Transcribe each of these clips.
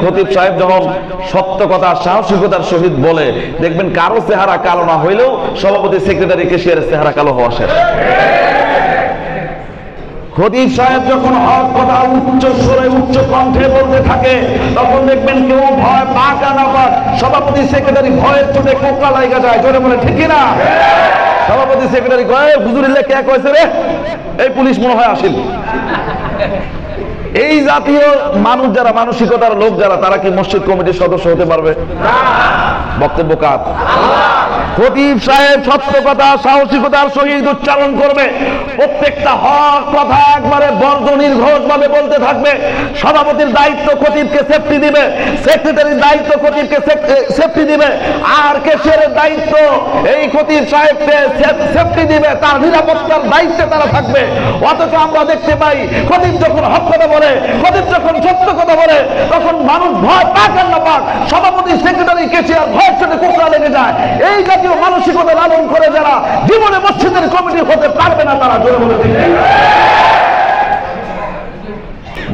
খতিব সাহেব যখন সত্য কথা সাহসিকতার সহিত বলে, দেখবেন কারো চেহারা কালো না হইলেও সভাপতি সেক্রেটারি কেশিয়ারের চেহারা কালো হওয়া শেষ। খতিব সাহেব যখন হক কথা উচ্চ স্বরে উচ্চ কণ্ঠে বলতে থাকে, তখন দেখবেন কেউ ভয় পাক না পাক, সভাপতি সেক্রেটারি ভয়ের চোটে কোকড়া লাগা যায়। জোরে বলে ঠিক না? সভাপতি সেক্রেটারি কয়, হুজুরিল্লাহ কে কইছে রে? এই পুলিশ মনে হয় আসিল। এই জাতীয় মানুষ যারা, মানসিকতার লোক যারা, তারা কি মসজিদ কমিটির সদস্য হতে পারবে? বক্তব্য কার? খতিব সাহেব সত্য কথা সাহসিকতার সহিত উচ্চারণ করবে, প্রত্যেকটা হক কথা একবারে বর্জনীর ঘোষ ভাবে বলতে থাকবে। সভাপতির দায়িত্ব খতিবকে সেফটি দিবে, সেক্রেটারির দায়িত্ব খতিবকে সেফটি দিবে, আর কেশিয়ারের দায়িত্ব এই খতিব সাহেবকে সেফটি দিবে, তার নিরাপত্তার দায়িত্বে তারা থাকবে। অথচ আমরা দেখতে পাই খতিব যখন হক কথা বলে, খতিব যখন সত্য কথা বলে, তখন মানুষ ভয় পাক আর না পাক, সভাপতি সেক্রেটারি কেশিয়ার ভয়ের সাথে কোকড়া লেগে যায়। এই জাতীয় মানসিকতা লালন করে যারা জীবনে মসজিদের কমিটি হতে পারবে না, তারা জোরে বলে ঠিক।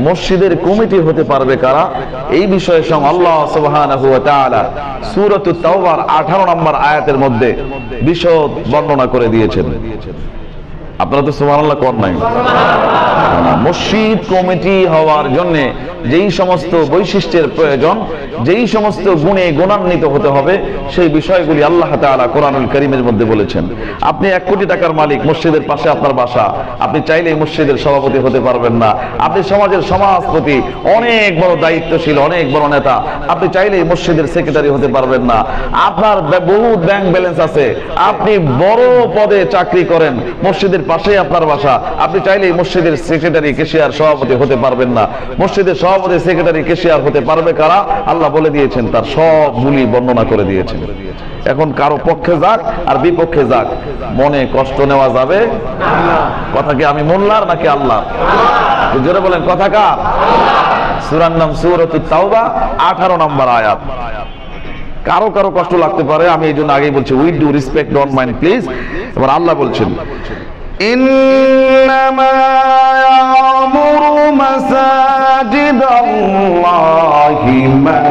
মসজিদের কমিটি হতে পারবে কারা? এই বিষয়ে সঙ্গে আল্লাহ সুবহানাহু ওয়া তাআলা সূরাতুত তাওবার 18 নম্বর আয়াতের মধ্যে বিশদ বর্ণনা করে দিয়েছেন। আপনারা তো সুবহানাল্লাহ কোন নাই? মসজিদ কমিটি হওয়ার জন্য যেই সমস্ত বৈশিষ্ট্যের প্রয়োজন, যেই সমস্ত গুণে গুণান্বিত হতে হবে, সেই বিষয়গুলি আল্লাহ তাআলা কোরআনুল কারীমের মধ্যে বলেছেন। আপনি 1 কোটি টাকার মালিক, মসজিদের পাশে আপনার বাসা, আপনি চাইলেই মসজিদের সভাপতি হতে পারবেন না। আপনি সমাজের সমাজপতি, অনেক বড় দায়িত্বশীল, অনেক বড় নেতা, আপনি চাইলেই মসজিদের সেক্রেটারি হতে পারবেন না। আপনার বহুত ব্যাংক ব্যালেন্স আছে, আপনি বড় পদে চাকরি করেন, মসজিদের পাশেই আপনার বাসা, আপনি চাইলেই মসজিদের সেক্রেটারি কেশিয়ার সভাপতি হতে পারবেন না। মসজিদের সভাপতি সেক্রেটারি কেশিয়ার হতে পারবে কারা? আল্লাহ বলে দিয়েছেন, তার সবগুলি বর্ণনা করে দিয়েছেন। এখন কারো পক্ষে যাক আর বিপক্ষে যাক, মনে কষ্ট নেওয়া যাবে? কথা কি আমি মোল্লার নাকি আল্লাহ? জোরে বলেন কথা কার? সূরার নাম সূরাতুত তাওবা 18 নম্বর আয়াত। কারো কারো কষ্ট লাগতে পারে, আমি এই জন্য আগেই বলছি, with do respect, don't mind please. এবার আল্লাহ বলছেন, ইন্নামা ইয়ামুরু মাসাজিদাল্লাহি মান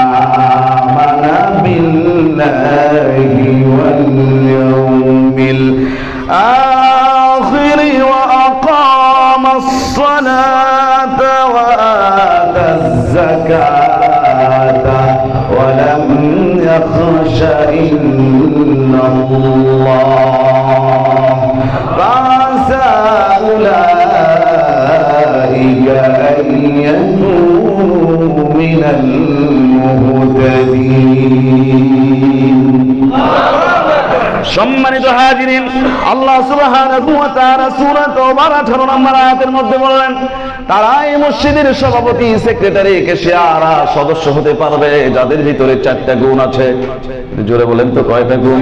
আমানা বিল্লাহি ওয়াল ইয়াউমিল আখির ওয়া আকামাস সালাতা ওয়া আতাজ যাকাতা ওয়া লাম ইয়াখশা ইল্লাল্লাহ فعسى أولئك أن يكونوا من المهتدين। সম্মানিত হাজিরিন, আল্লাহ সুবহানাহু ওয়া তাআলা সূরা তাওবার 18 নম্বর আয়াতের মধ্যে বললেন, তারা এই মসজিদের সভাপতি সেক্রেটারি কেশিয়ার সদস্য হতে পারবে যাদের ভিতরে 4টা গুণ আছে। জোরে বলেন তো কয়টা গুণ?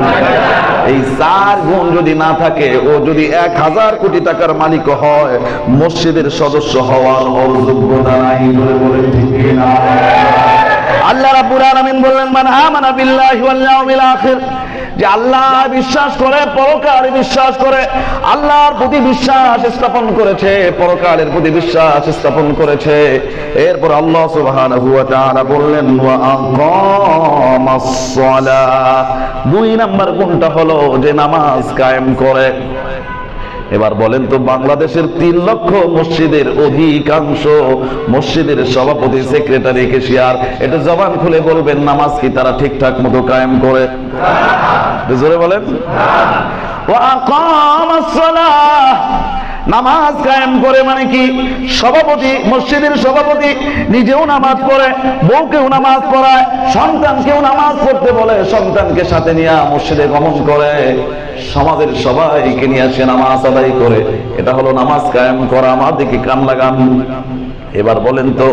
এই 4 গুণ যদি না থাকে, ও যদি 1000 কোটি টাকার মালিক হয়, মসজিদের সদস্য হওয়ার যোগ্যতা নাই। জোরে বলেন ঠিক না? আল্লাহ রাব্বুল আলামিন বললেন, মান আমানা বিল্লাহি ওয়াল ইয়াউমিল আখির, যে আল্লাহ বিশ্বাস করে, পরকালে বিশ্বাস করে, আল্লাহর প্রতি বিশ্বাস স্থাপন করেছে, পরকালের প্রতি বিশ্বাস স্থাপন করেছে। এরপর আল্লাহ সুবহানাহু ওয়া তাআলা বললেন, ওয়া আকামাস সালাহ, 2 নম্বর গুণটা হলো যে নামাজ কায়েম করে। এবার বলেন তো, বাংলাদেশের 3 লক্ষ মসজিদের অধিকাংশ মসজিদের সভাপতি সেক্রেটারি কেশিয়ার, এটা জবান খুলে বলবেন, নামাজ কি তারা ঠিকঠাক মতো কায়েম করে? জোরে বলেন। ওয়া আকামাস সালাহ, নামাজ কায়েম করে মানে কি? সভাপতি, মসজিদের সভাপতি নিজেও নামাজ পড়ে, বউকেও নামাজ পড়ায়, সন্তানকেও নামাজ পড়তে বলে, সন্তানকে সাথে নিয়ে মসজিদে গমন করে, সমাজের সবাইকে নিয়ে সে নামাজ আদায় করে। এটা হলো নামাজ কায়েম করা। আমার দিকে কান লাগান। এবার বলেন তো,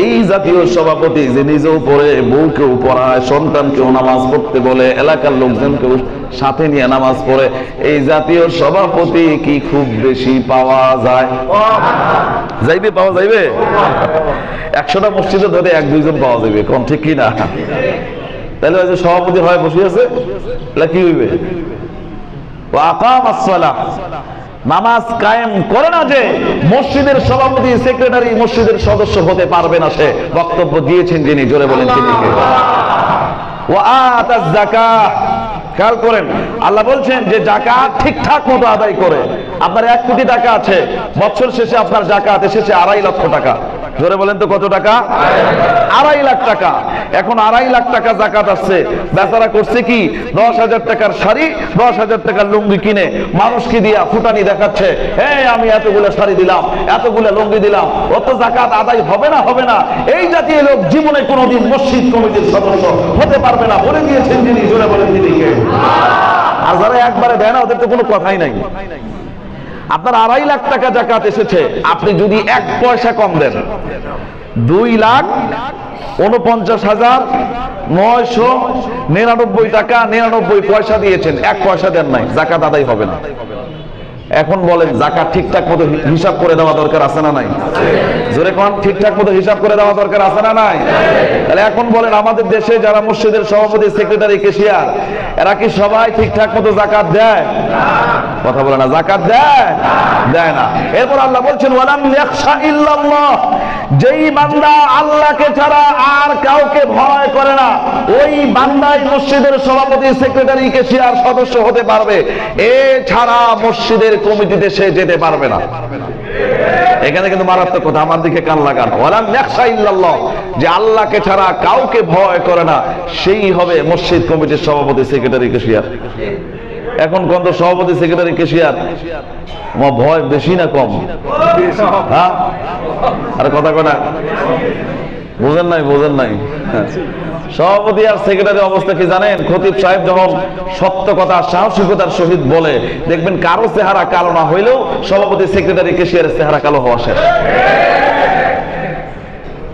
এই জাতীয় সভাপতি যে নিজেও পড়ে, বউকেও পড়ায়, সন্তানকেও নামাজ পড়তে বলে, এলাকার লোকজনকেও সাথে নিয়ে নামাজ পড়ে, এই জাতীয় সভাপতি কি খুব বেশি পাওয়া যায়? যাইবে, পাওয়া যাইবে? 100টা মসজিদে ধরে 1-2 জন পাওয়া যাবে, কোন ঠিক কি না? তাহলে ওই যে সভাপতি হয় বসে আছে, কি হইবে? ওয়া আকামাস সালাহ, নামাজ কায়েম করে না, যে মসজিদের সভাপতি সেক্রেটারি মসজিদের সদস্য হতে পারবে না। সে বক্তব্য দিয়েছেন যিনি, জোরে বলেন তিনি কে? ওয়া আতাজ যাকাত, খেয়াল করেন আল্লাহ বলছেন যে যাকাত ঠিকঠাক মতো আদায় করে। আপনার 1 কোটি টাকা আছে, বছর শেষে আপনার যাকাত এসেছে 2.5 লক্ষ টাকা। জোরে বলেন তো কত টাকা? 2.5 লাখ টাকা। এখন 2.5 লাখ টাকা যাকাত আসছে, বেচারা করছে কি 10,000 টাকার শাড়ি 10,000 টাকার লুঙ্গি কিনে মানুষকে দিয়া ফুটানি দেখাচ্ছে, হ্যাঁ আমি এতগুলো শাড়ি দিলাম, এতগুলো লুঙ্গি দিলাম, অত যাকাত আদায় হবে না, হবে না। এই জাতীয় লোক জীবনে কোনোদিন মসজিদ কমিটির সদস্য হতে পারবে না, বলে দিয়েছেন যিনি, জোরে বলেন তিনি কে? আর যারা একবারে দেয় না ওদের তো কোনো কথাই নাই। আপনার 2.5 লাখ টাকা যাকাত এসেছে, আপনি যদি 1 পয়সা কম দেন, 2,49,999 টাকা 99 পয়সা দিয়েছেন, 1 পয়সা দেন নাই, যাকাত আদায় হবে না। এখন বলেন যাকাত ঠিকঠাক মতো হিসাব করে দেওয়া দরকার আছে না নাই? জোরে কোন, ঠিকঠাক মতো হিসাব করে দেওয়া দরকার আছে না নাই? তাহলে এখন বলেন আমাদের দেশে যারা মসজিদের সভাপতি সেক্রেটারি ক্যাশিয়ার, এরা কি সবাই ঠিকঠাক মতো যাকাত দেয়? কথা বলে না, যাকাত দেয়? দেয় না। এরপর আল্লাহ বলছেন ওয়ালাম ইয়াখশা ইল্লাল্লাহ, যেই বান্দা আল্লাহকে ছাড়া আর কাউকে ভয় করে না, ওই বান্দাই মসজিদের সভাপতি সেক্রেটারি ক্যাশিয়ার সদস্য হতে পারবে। এছাড়া মসজিদের কমিটিতে সে যেতে পারবে না। এখানে কিন্তু মারাত্মক কথা, আমার দিকে কান লাগান। ওয়ালাম ইয়াখশা ইল্লাল্লাহ, যে আল্লাহকে ছাড়া কাউকে ভয় করে না, সেই হবে মসজিদ কমিটির সভাপতি সেক্রেটারি ক্যাশিয়ার। এখন কোন তো সভাপতি সেক্রেটারি ক্যাশিয়ার, আমার ভয় বেশি না কম? হ্যাঁ, আরে কথা কথা বুঝেন নাই, বুঝেন নাই। সভাপতি আর সেক্রেটারি অবস্থা কি জানেন? খতিব সাহেব যখন সত্য কথা সাহসিকতার সহিত বলে, দেখবেন কারো চেহারা কালো না হইলেও সভাপতি সেক্রেটারি ক্যাশিয়ারের চেহারা কালো হওয়া শেষ।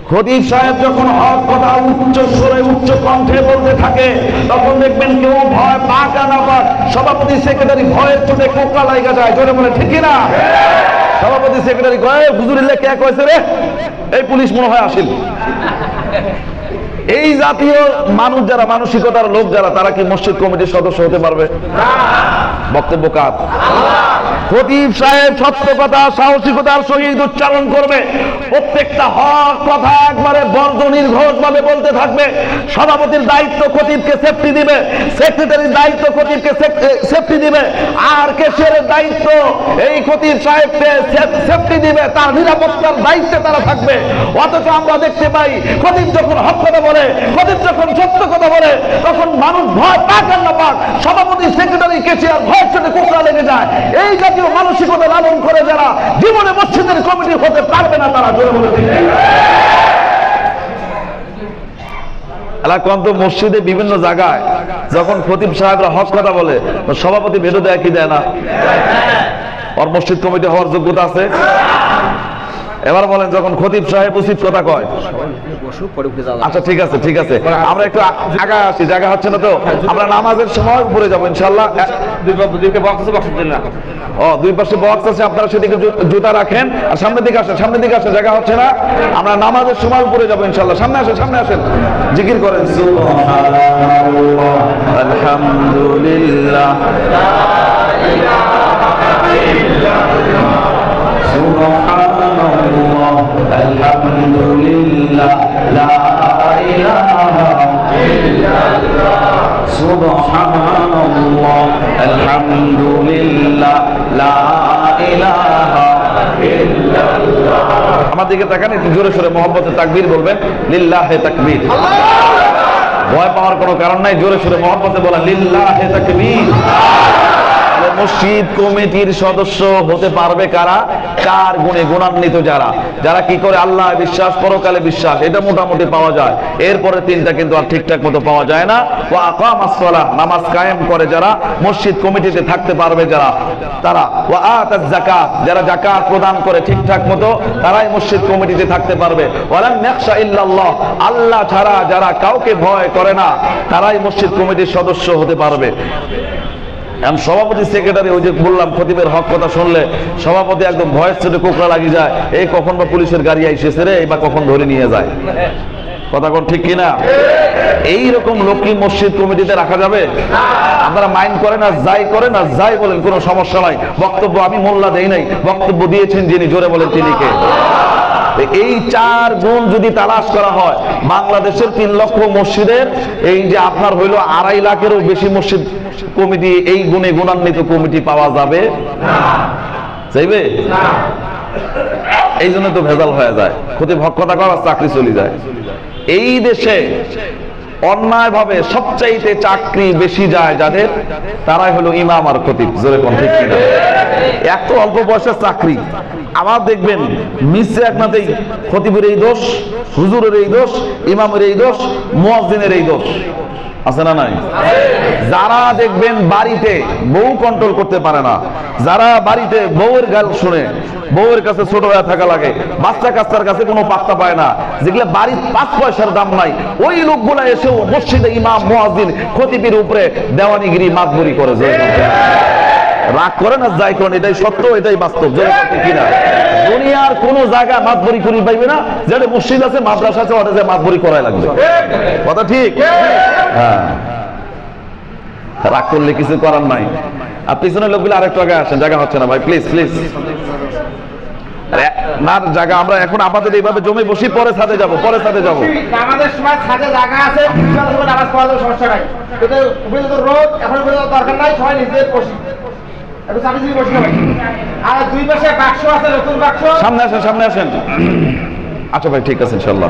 খতিব সাহেব যখন হক কথা উচ্চ স্বরে উচ্চ কণ্ঠে বলতে থাকে, তখন দেখবেন কেউ ভয় পাক আর না পাক, সভাপতি সেক্রেটারি ভয়ের চোটে কোকড়া লাগা যায়। জোরে বলে ঠিক না? সভাপতি সেক্রেটারি কয় হুজুরিল্লাহ কে কইছে রে, এই পুলিশ মনে হয় আসিল। এই জাতীয় মানুষ যারা, মানসিকতার লোক যারা, তারা কি মসজিদ কমিটির সদস্য হতে পারবে? বক্তব্য কার? খতিব সাহেব সত্য কথা সাহসিকতার সহিত উচ্চারণ করবে, প্রত্যেকটা হক কথা একবারে বর্জনির্ঘোষ ভাবে বলতে থাকবে। সভাপতির দায়িত্ব খতিবকে সেফটি দিবে, সেক্রেটারির দায়িত্ব খতিবকে সেফটি দিবে, আর ক্যাশিয়ারের দায়িত্ব এই খতিব সাহেবকে সেফটি দিবে, তার নিরাপত্তার দায়িত্বে তারা থাকবে। অথচ আমরা দেখতে পাই খতিব যখন হক কথা বলে, খতিব যখন সত্য কথা বলে, তখন মানুষ ভয় পাক আর না পাক, সভাপতি সেক্রেটারি ক্যাশিয়ার ভয়ের সাথে কোকড়া লেগে যায়। এই জাতীয় মানসিকতা লালন করে যারা জীবনে মসজিদের কমিটি হতে পারবে না, তারা জোরে বলে দিন। মসজিদে বিভিন্ন জায়গায় যখন খতিব সাহেবরা হক কথা বলে, সভাপতি ভেটো দেয় কি দেয় না? ওর মসজিদ কমিটি হওয়ার যোগ্যতা আছে? এবার বলেন, যখন খতিব সাহেব উচিত কথা কয়, আচ্ছা ঠিক আছে ঠিক আছে, আমরা একটু আগায় আসি, জায়গা হচ্ছে না তো, আমরা নামাজের সময় উপরে যাবো ইনশাল্লাহ। ও, 2 পাশে বক্স আছে, আপনারা সেদিকে জুতা রাখেন, আর সামনের দিকে আসেন, সামনের দিকে আসেন, জায়গা হচ্ছে না। আমরা নামাজের সময় উপরে যাবো ইনশাল্লাহ। সামনে আসেন, সামনে আসেন, জিকির করেন সুবহানাল্লাহ আলহামদুলিল্লাহ সুবহানাল্লাহ আলহামদুলিল্লাহ লা ইলাহা ইল্লাল্লাহ সুবহানাল্লাহ আলহামদুলিল্লাহ লা ইলাহা ইল্লাল্লাহ। আমার দিকে তাকান, একটু জোরে সোরে মহব্বতে তাকবীর বলবেন, লিল্লাহে তাকবীর। ভয় পাওয়ার কোনো কারণ নাই, জোরে সোরে মহব্বতে বলেন লিল্লাহে তাকবীর। মসজিদ কমিটির সদস্য হতে পারবে কারা? 4 গুণে গুণান্বিত যারা, যারা কি করে আল্লাহ বিশ্বাস, পরকালে বিশ্বাস, এটা মোটামুটি পাওয়া যায়। এরপরে 3টা কিন্তু আর ঠিকঠাক মতো পাওয়া যায় না। ওয়া আকামাস সালাহ, নামাজ কায়েম করে যারা, মসজিদ কমিটিতে থাকতে পারবে যারা, তারা। ওয়া আতাজ যাকাত, যারা যাকাত প্রদান করে ঠিকঠাক মতো, তারাই মসজিদ কমিটিতে থাকতে পারবে। ওয়ালাম ইয়াখশা ইল্লাল্লাহ, আল্লাহ ছাড়া যারা কাউকে ভয় করে না, তারাই মসজিদ কমিটির সদস্য হতে পারবে। সভাপতি সেক্রেটারি, ওই যে বললাম খতিবের হক কথা শুনলে সভাপতি একদম ভয়ের চোটে কোকড়া লাগি যায়, এই কখন বা পুলিশের গাড়ি আইসেছে রে, এই বা কখন ধরে নিয়ে যায়। কথা কোন ঠিক কিনা? এইরকম লোক কি মসজিদ কমিটিতে রাখা যাবে? আপনারা মাইন্ড করেন আর যাই করেন আর যাই বলেন, কোনো সমস্যা নাই। বক্তব্য আমি মোল্লা দেই নাই, বক্তব্য দিয়েছেন যিনি, জোরে বলেন তিনি কে? এই 4 গুণ যদি তালাশ করা হয়, বাংলাদেশের 3 লক্ষ মসজিদের এই যে আপনার হইলো 2.5 লাখেরও বেশি মসজিদ কমিটি, এই গুণে গুণান্বিত কমিটি পাওয়া যাবে চাইবে? এই জন্য তো ভেজাল হয়ে যায়, ক্ষতি ভক্ষতা করার চাকরি চলে যায়। এই দেশে অন্যায় ভাবে সবচাইতে চাকরি বেশি যায় যাদের, তারাই হলো ইমাম আর খতিব। জোরে কোন ঠিক কিনা? এত অল্প বয়সের চাকরি। আবার দেখবেন মিসে একনাতেই খতিবের এই দোষ, হুজুরের এই দোষ, ইমামের এই দোষ, মুয়াজ্জিনের এই দোষ, আছে না নাই? যারা দেখবেন বাড়িতে বউ কন্ট্রোল করতে পারে না, যারা বাড়িতে বউয়ের গাল শুনে, বউয়ের কাছে ছোট হয়ে থাকা লাগে, বাচ্চা কাচ্চার কাছে কোনো পাত্তা পায় না, যেগুলো বাড়ির 5 পয়সার দাম নাই, ওই লোকগুলা এসেও মসজিদে ইমাম, মুয়াজ্জিন, খতিবের উপরে দেওয়ানিগিরি, মাতবরি করে। রাগ করে না, যাই করেন, এটাই সত্য, এটাই বাস্তব। কিনা দুনিয়ার কোন জায়গা মাতবরি করি পাইবে না, যেটা মসজিদ আছে, মাদ্রাসা আছে, ওটা যে মাতবরি করাই লাগবে। কথা ঠিক? হ্যাঁ, রাগ করলে কিছু করার নাই। আর পিছনের লোকগুলো আরেকটু আগে আসেন, জায়গা হচ্ছে না ভাই, প্লিজ প্লিজ। না জায়গা আমরা এখন আপাতত এইভাবে জমে বসি, পরে ছাদে যাব, পরে ছাদে যাব। আমাদের সময় ছাদে জায়গা আছে, নামাজ পড়ার সমস্যা নাই, কিন্তু রোদ এখন দরকার নাই, সবাই নিজে বসি। আর 2 পাশে বাক্স আছে, নতুন বাক্স। সামনে আসেন, সামনে আসেন। আচ্ছা ভাই, ঠিক আছে ইনশাআল্লাহ।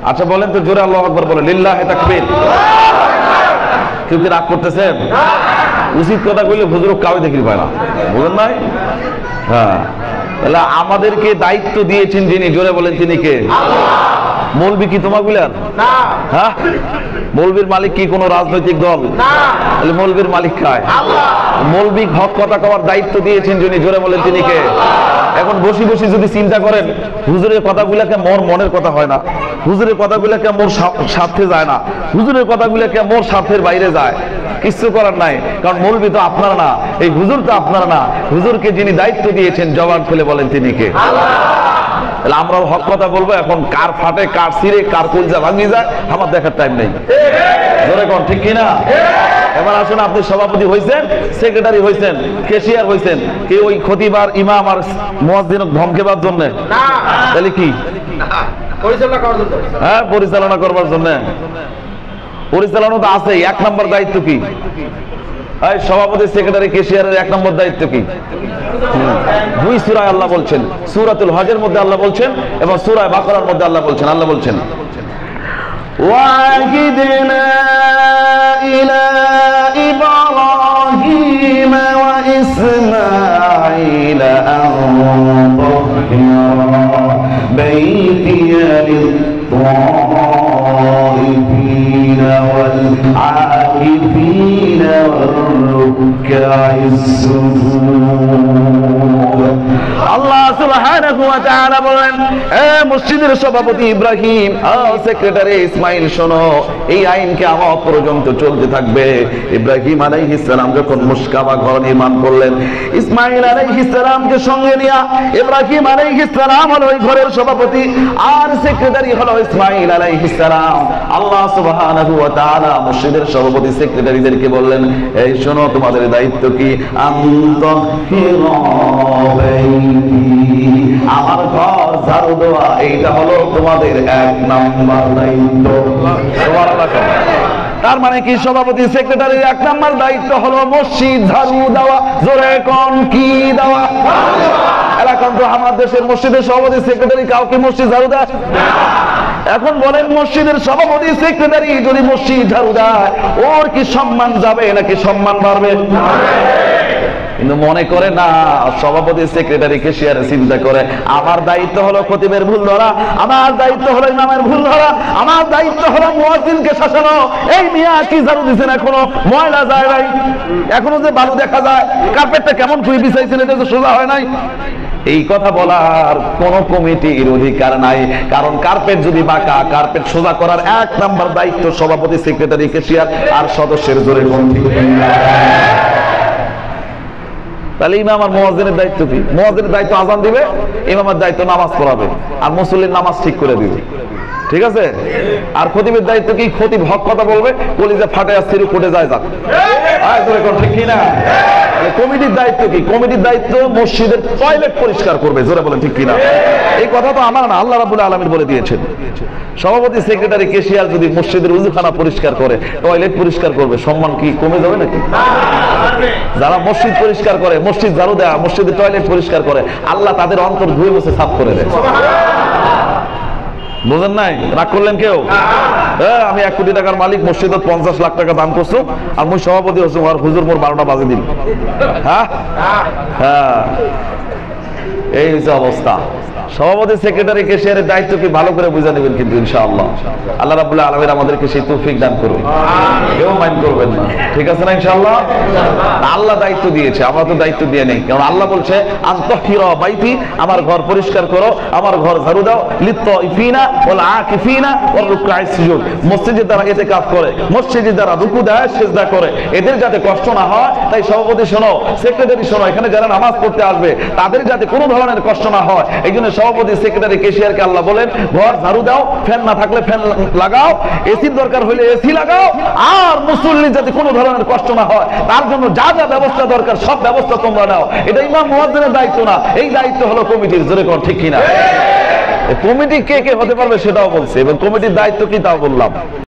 আচ্ছা বলেন তো জোরে আল্লাহু আকবার বলেন, লিল্লাহি তাকবীর। কেউ কি রাগ করতেছেন? উচিত কথা কইলে হুজুর কাউই দেখি পায় না, বুঝেন নাই? হ্যাঁ, তাহলে আমাদেরকে দায়িত্ব দিয়েছেন যিনি, জোরে বলেন তিনি কে? মৌলবি কি তোমাগুলার? না। হ্যাঁ, মৌলবীর মালিক কি কোনো রাজনৈতিক দল? না। তাহলে মৌলবীর মালিক কায়? আল্লাহ। মৌলবী হক কথা কওয়ার দায়িত্ব দিয়েছেন যিনি, জোরে বলেন তিনি কে? এখন বসি বসি যদি চিন্তা করেন, হুজুরের কথাগুলোকে মোর মনের কথা হয় না, হুজুরের কথাগুলোকে মোর স্বার্থে যায় না, হুজুরের কথাগুলোকে মোর স্বার্থের বাইরে যায়, কিছু করার নাই। কারণ মৌলবী তো আপনার না, এই হুজুর তো আপনার না। হুজুরকে যিনি দায়িত্ব দিয়েছেন, জবান খুলে বলেন তিনি কে? তাহলে আমরাও হক কথা বলবো। এখন কার ফাটে, কার ছিঁড়ে, কার কলজা ভাঙিয়ে যায়, আমার দেখার টাইম নেই। জোরে কোন ঠিক কিনা? এবার আসুন, আপনি সভাপতি হয়েছেন, সেক্রেটারি হয়েছেন, ক্যাশিয়ার হয়েছেন, কি ওই খতিব আর ইমাম আর মুয়াজ্জিন ধমকেবার জন্য? তাহলে কি? পরিচালনা করার জন্য। হ্যাঁ, পরিচালনা করবার জন্য। পরিচালনা তো আছে, 1 নম্বর দায়িত্ব কি? এই সভাপতি, সেক্রেটারি, ক্যাশিয়ারের 1 নম্বর দায়িত্ব কি? 2 সূরায় আল্লাহ বলছেন, সূরাতুল হজের মধ্যে আল্লাহ বলছেন এবং সূরা বাকারার মধ্যে আল্লাহ বলছেন। আল্লাহ বলছেন, ওয়াহিদনা ইলা ইব্রাহিম ওয়া ইসমাঈল আন তাহহিরা বাইতিয়া লিত-তাইফিনা ওয়াল আকিফিনা ওয়ার-রুকআইস সুজুদ। আল্লাহ সুবহানাহু ওয়া তাআলা বলেন, এ মসজিদের সভাপতি ইব্রাহিম, সেক্রেটারি ইসমাইল, শোনো, এই আইন কিয়ামত পর্যন্ত চলতে থাকবে। ইব্রাহিম আলাইহিস সালাম যখন মুশকাবা ঘর নির্মাণ করলেন, ইসমাইল আলাইহিস সালামকে সঙ্গে নিয়ে ইব্রাহিম আলাইহিস সালাম হলো ওই ঘরের সভাপতি, আর সেক্রেটারি হলো ইসমাইল আলাইহিস সালাম। আল্লাহ সুবহানাহু ওয়া তাআলা মসজিদের সভাপতি সেক্রেটারিদেরকে বললেন, এই শোনো, তোমাদের দায়িত্ব কি? আমার ঘর ঝাড়ু দেওয়া, এইটা হলো তোমাদের 1 নম্বর দায়িত্ব। তার মানে কি? সভাপতি সেক্রেটারির 1 নম্বর দায়িত্ব হলো মসজিদ ঝাড়ু দেওয়া। জোরে কোন কি দেওয়া? এখন তো আমার দেশের মসজিদের সভাপতি সেক্রেটারি কাউকে মসজিদ ঝাড়ু দেয়? এখন বলেন, মসজিদের সভাপতি সেক্রেটারি যদি মসজিদ ঝাড়ু দেয়, ওর কি সম্মান যাবে নাকি সম্মান বাড়বে? কিন্তু মনে করে না, সভাপতি সেক্রেটারি ক্যাশিয়ারে চিন্তা করে, আমার দায়িত্ব হলো খতিবের ভুল ধরা, আমার দায়িত্ব হলো ইমামের ভুল ধরা, আমার দায়িত্ব হলো মুয়াজ্জিনকে শাসানো। এই মিয়া কি ঝাড়ু দিছেন, এখনো ময়লা যায় নাই, এখনো যে বালু দেখা যায়, কার্পেটটা কেমন করে বিছাইছেন, এটা তো সোজা হয় নাই। এই কথা বলার কোন কমিটির অধিকার নাই, কারণ কার্পেট যদি বাঁকা, কার্পেট সোজা করার 1 নম্বর দায়িত্ব সভাপতি সেক্রেটারি ক্যাশিয়ার আর সদস্যের। জোরে কোন ঠিক? তাহলে ইমাম আর মুয়াজ্জিনের দায়িত্ব কি? মুয়াজ্জিনের দায়িত্ব আযান দিবে, ইমামের দায়িত্ব নামাজ পড়াবে, আর মুসল্লির নামাজ ঠিক করে দিবে। ঠিক আছে? আর খতিবের দায়িত্ব কি? খতিব হক কথা বলবে, কলিজা ফাটে আর সিরু কোটে যায় যাক। ঠিক কি না? কমিটির দায়িত্ব কি? কমিটির দায়িত্ব মসজিদের টয়লেট পরিষ্কার করবে। জোরে বলেন ঠিক কিনা? এই কথা তো আমার না, আল্লাহ রাব্বুল আলামিন বলে দিয়েছেন। সভাপতি, সেক্রেটারি, ক্যাশিয়ার যদি মসজিদের উযুখানা পরিষ্কার করে, টয়লেট পরিষ্কার করবে, সম্মান কি কমে যাবে নাকি? যারা মসজিদ পরিষ্কার করে, মসজিদ ঝাড়ু দেয়, মসজিদের টয়লেট পরিষ্কার করে, আল্লাহ তাদের অন্তর ধুয়ে মুছে সাফ করে দেয়। বুঝেন নাই? রাগ করলেন কেউ? আমি 1 কোটি টাকার মালিক, মসজিদত 50 লাখ টাকা দান করছো, আর মুই সভাপতি হচ্ছি, আর হুজুর মোর 12টা বাজে দিল। হ্যাঁ, এই হচ্ছে অবস্থা। সভাপতি, সেক্রেটারি, ক্যাশিয়ারের দায়িত্ব কি ভালো করে বুঝে নেবেন কিন্তু ইনশাআল্লাহ। আল্লাহ রাব্বুল আলামিন আমাদেরকে সেই তৌফিক দান করুন, কেউ মাইন্ড করবেন না। ঠিক আছে না ইনশাআল্লাহ? আল্লাহ দায়িত্ব দিয়েছে, আমরা তো দায়িত্ব দিয়ে নেই। কারণ আল্লাহ বলছে আনতাহিরা বাইতি, আমার ঘর পরিষ্কার করো, আমার ঘর ঝাড়ু দাও, লিত্তাইফিনা ওয়াল আকিফিনা ওয়ার রুকআইস সুজুদ। মসজিদে যারা ইতিকাফ করে, মসজিদে যারা রুকু দেয়, সিজদা করে, এদের যাতে কষ্ট না হয়, তাই সভাপতি শোনো, সেক্রেটারি শোনো, এখানে যারা নামাজ পড়তে আসবে তাদের যাতে কোনো ধরনের কষ্ট না হয়, এই জন্য সভাপতি, সেক্রেটারি, ক্যাশিয়ারকে আল্লাহ বলেন ঘর ঝাড়ু দাও, ফ্যান না থাকলে ফ্যান লাগাও, এসির দরকার হলে এসি লাগাও, আর মুসল্লির যাতে কোনো ধরনের কষ্ট না হয় তার জন্য যা যা ব্যবস্থা দরকার সব ব্যবস্থা তোমরা নাও। এটা ইমাম মুয়াজ্জিনের দায়িত্ব না, এই দায়িত্ব হলো কমিটির। জোরে কোন ঠিক কিনা? কমিটি কে কে হতে পারবে সেটাও বলছে, এবং কমিটির দায়িত্ব কি তাও বললাম।